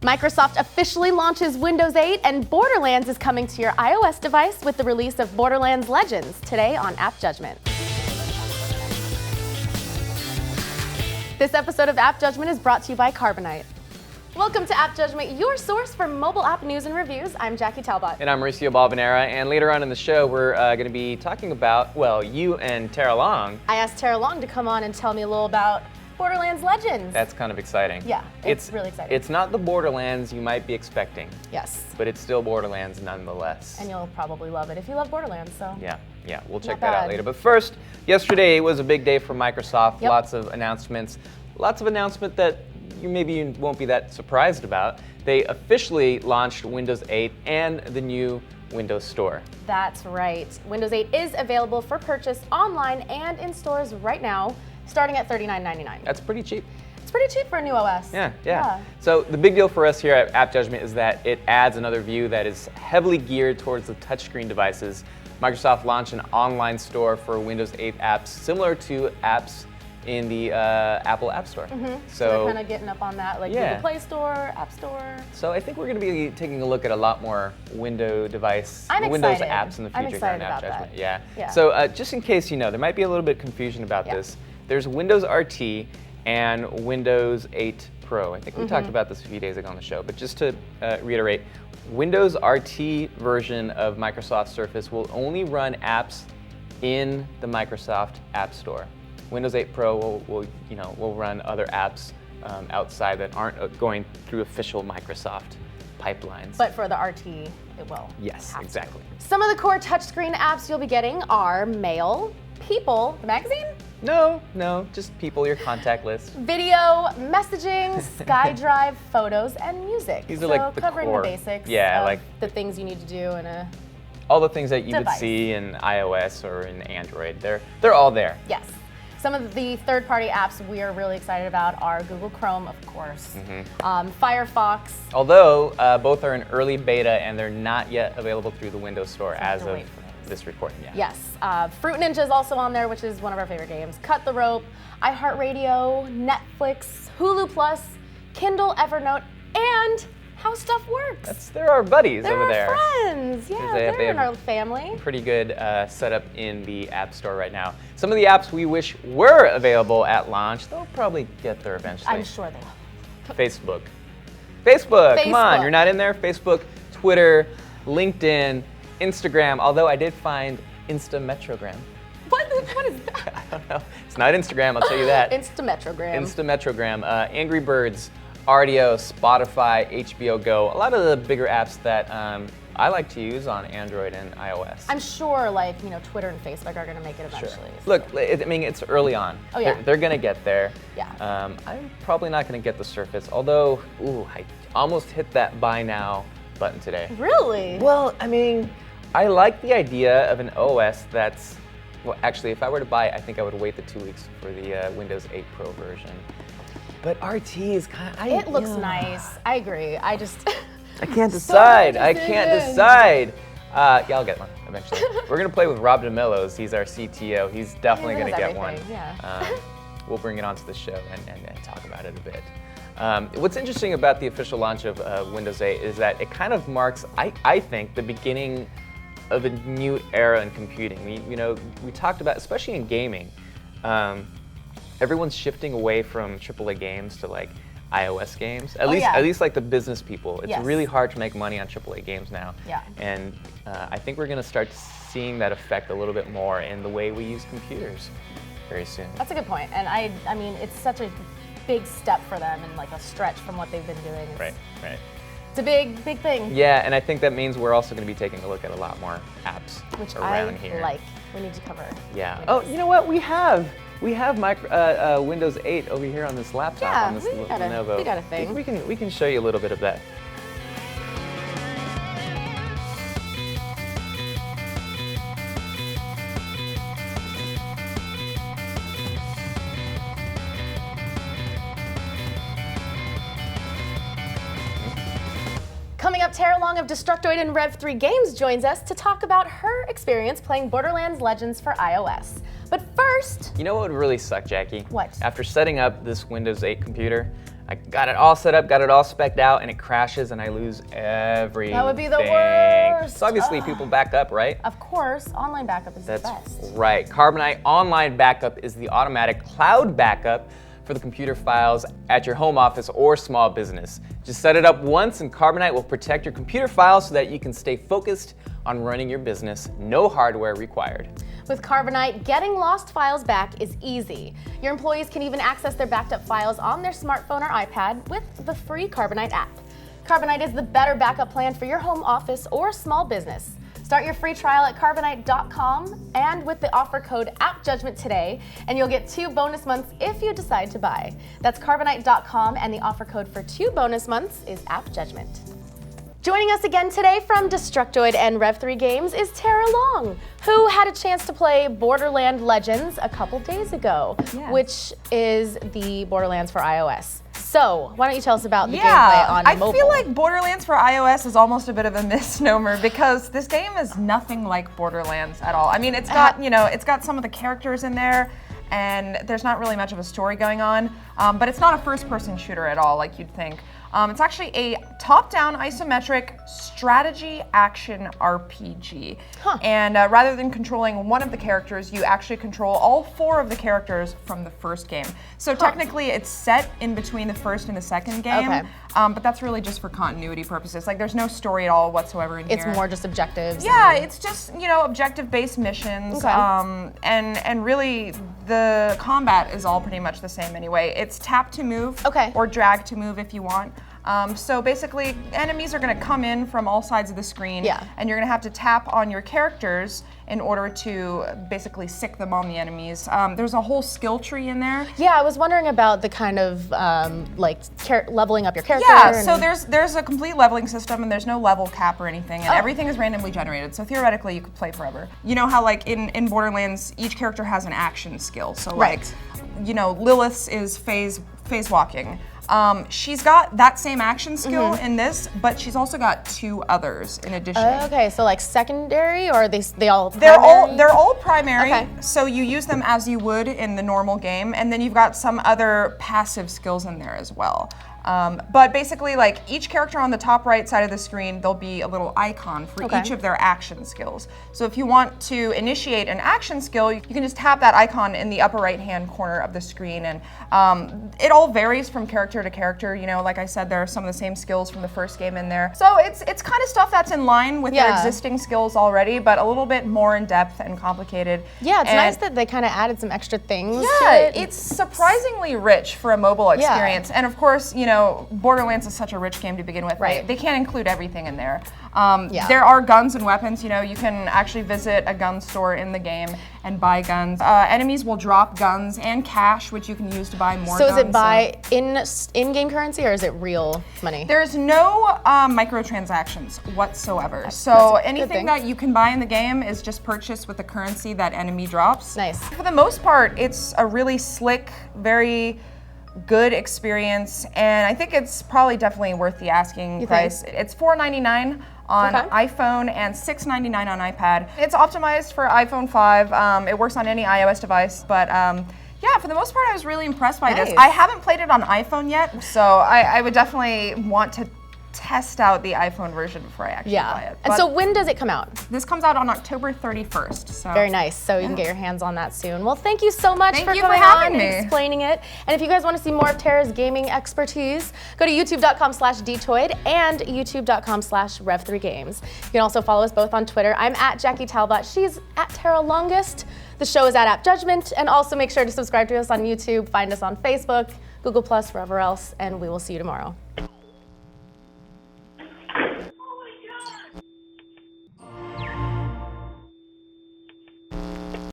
Microsoft officially launches Windows 8, and Borderlands is coming to your iOS device with the release of Borderlands Legends today on AppJudgment. This episode of AppJudgment is brought to you by Carbonite. Welcome to AppJudgment, your source for mobile app news and reviews. I'm Jackie Talbot. And I'm Mauricio Balvanera, and later on in the show, we're going to be talking about, well, you and Tara Long. I asked Tara Long to come on and tell me a little about Borderlands Legends. That's kind of exciting. Yeah, it's really exciting. It's not the Borderlands you might be expecting. Yes. But it's still Borderlands nonetheless. And you'll probably love it if you love Borderlands, so. Yeah, we'll check that out later. But first, yesterday was a big day for Microsoft. Yep. Lots of announcements. Lots of announcement that you won't be that surprised about. They officially launched Windows 8 and the new Windows Store. That's right. Windows 8 is available for purchase online and in stores right now, starting at $39.99. That's pretty cheap. It's pretty cheap for a new OS. Yeah. So the big deal for us here at AppJudgment is that it adds another view that is heavily geared towards the touchscreen devices. Microsoft launched an online store for Windows 8 apps similar to apps in the Apple App Store. So they're kind of getting up on that, like Google Play Store, App Store. So I think we're going to be taking a look at a lot more Windows apps in the future I'm excited here on about AppJudgment. that. Yeah. So just in case you know, there might be a little bit of confusion about this. There's Windows RT and Windows 8 Pro. I think we talked about this a few days ago on the show, but just to reiterate, Windows RT version of Microsoft Surface will only run apps in the Microsoft App Store. Windows 8 Pro will run other apps outside that aren't going through official Microsoft pipelines. But for the RT, it will. Yes, exactly. Some of the core touchscreen apps you'll be getting are Mail, People, the magazine? No, just People, your contact list. Video, messaging, SkyDrive, photos, and music. These are like the covering core. the basics Yeah, of like the things you need to do in a all the things that you would device. see in iOS or in Android. They're all there. Yes. Some of the third-party apps we are really excited about are Google Chrome, of course, Firefox. Although both are in early beta and they're not yet available through the Windows Store as of this recording. Yes. Fruit Ninja is also on there, which is one of our favorite games. Cut the Rope, iHeartRadio, Netflix, Hulu Plus, Kindle, Evernote, and How Stuff Works. They're our buddies over there. They're our friends. Yeah, they're in our family. Pretty good setup in the App Store right now. Some of the apps we wish were available at launch, they'll probably get there eventually. I'm sure they will. Facebook, come on, you're not in there? Facebook, Twitter, LinkedIn, Instagram, although I did find Instametrogram. What is that? I don't know. It's not Instagram, I'll tell you that. Instametrogram. Angry Birds, RDO, Spotify, HBO Go, a lot of the bigger apps that I like to use on Android and iOS. I'm sure, Twitter and Facebook are going to make it eventually. Sure. Look, it's early on. Oh, yeah. They're going to get there. Yeah. I'm probably not going to get the Surface, although, I almost hit that buy now button today. Really? Well, I like the idea of an OS that's, well, actually, if I were to buy it, I think I would wait the 2 weeks for the Windows 8 Pro version. But RT is kind of... It looks nice. I agree. I can't decide. Yeah, I'll get one eventually. We're going to play with Rob DeMillos. He's our CTO. He's definitely going to get one. Yeah. We'll bring it onto the show and talk about it a bit. What's interesting about the official launch of Windows 8 is that it kind of marks, I think, the beginning of a new era in computing. We talked about, especially in gaming, everyone's shifting away from AAA games to iOS games. At least like the business people. It's really hard to make money on AAA games now. Yeah. And I think we're going to start seeing that effect a little bit more in the way we use computers very soon. That's a good point. And I mean, it's such a big step for them and a stretch from what they've been doing. Right. It's a big thing. Yeah, and I think that means we're also going to be taking a look at a lot more apps around here. Like. We need to cover. Yeah. Windows. Oh, you know what? We have Windows 8 over here on this laptop. On this Lenovo. We got a thing. We can show you a little bit of that. Coming up, Tara Long of Destructoid and Rev3 Games joins us to talk about her experience playing Borderlands Legends for iOS. But first... You know what would really suck, Jackie? What? After setting up this Windows 8 computer, I got it all set up, got it all spec'd out, and it crashes and I lose everything. That would be the worst. So obviously people back up, right? Of course, online backup is the best. That's right. Carbonite Online Backup is the automatic cloud backup for the computer files at your home office or small business. Just set it up once and Carbonite will protect your computer files so that you can stay focused on running your business. No hardware required. With Carbonite, getting lost files back is easy. Your employees can even access their backed up files on their smartphone or iPad with the free Carbonite app. Carbonite is the better backup plan for your home office or small business. Start your free trial at carbonite.com and with the offer code AppJudgment today, and you'll get 2 bonus months if you decide to buy. That's carbonite.com, and the offer code for 2 bonus months is AppJudgment. Joining us again today from Destructoid and Rev3 Games is Tara Long, who had a chance to play Borderlands Legends a couple days ago, which is the Borderlands for iOS. So, why don't you tell us about the gameplay on mobile? I feel like Borderlands for iOS is almost a bit of a misnomer because this game is nothing like Borderlands at all. I mean, it's got, it's got some of the characters in there, and there's not really much of a story going on, but it's not a first-person shooter at all like you'd think. It's actually a top-down isometric strategy action RPG. And rather than controlling one of the characters, you actually control all 4 of the characters from the first game. So technically it's set in between the first and the second game, but that's really just for continuity purposes. Like there's no story at all whatsoever in here. It's more just objectives. Yeah, it's just, objective-based missions, and really the combat is all pretty much the same anyway. It's tap to move, or drag to move if you want. So basically, enemies are going to come in from all sides of the screen, and you're going to have to tap on your characters in order to basically sick them on the enemies. There's a whole skill tree in there. Yeah, I was wondering about the kind of leveling up your character. Yeah, so there's a complete leveling system, and there's no level cap or anything, and everything is randomly generated. So theoretically, you could play forever. You know how like in Borderlands, each character has an action skill. So like, Lilith's is phase walking. She's got that same action skill in this, but she's also got 2 others in addition. Okay, so like secondary, or are they all primary? They're all primary, so you use them as you would in the normal game, and then you've got some other passive skills in there as well. But basically, like each character on the top right side of the screen, there'll be a little icon for each of their action skills. So if you want to initiate an action skill, you can just tap that icon in the upper right-hand corner of the screen, and it all varies from character to character. Like I said, there are some of the same skills from the first game in there. So it's kind of stuff that's in line with their existing skills already, but a little bit more in depth and complicated. Yeah, it's nice that they kind of added some extra things to it. It's surprisingly rich for a mobile experience, and of course, Borderlands is such a rich game to begin with. They can't include everything in there. There are guns and weapons. You can actually visit a gun store in the game and buy guns. Enemies will drop guns and cash, which you can use to buy more guns. So is it buy in-game currency, or is it real money? There's no microtransactions whatsoever. So anything that you can buy in the game is just purchased with the currency that enemy drops. Nice. For the most part, it's a really slick, very good experience, and I think it's probably definitely worth the asking price. It's $4.99 on iPhone and $6.99 on iPad. It's optimized for iPhone 5. It works on any iOS device, but yeah, for the most part, I was really impressed by this. I haven't played it on iPhone yet, so I would definitely want to test out the iPhone version before I actually buy it. And so when does it come out? This comes out on October 31st. So. Very nice. So you can get your hands on that soon. Well, thank you so much for coming on and explaining it. And if you guys want to see more of Tara's gaming expertise, go to youtube.com/dtoid and youtube.com/rev3games. You can also follow us both on Twitter. I'm at Jackie Talbot. She's at Tara Longest. The show is at AppJudgment. And also make sure to subscribe to us on YouTube, find us on Facebook, Google+, wherever else, and we will see you tomorrow.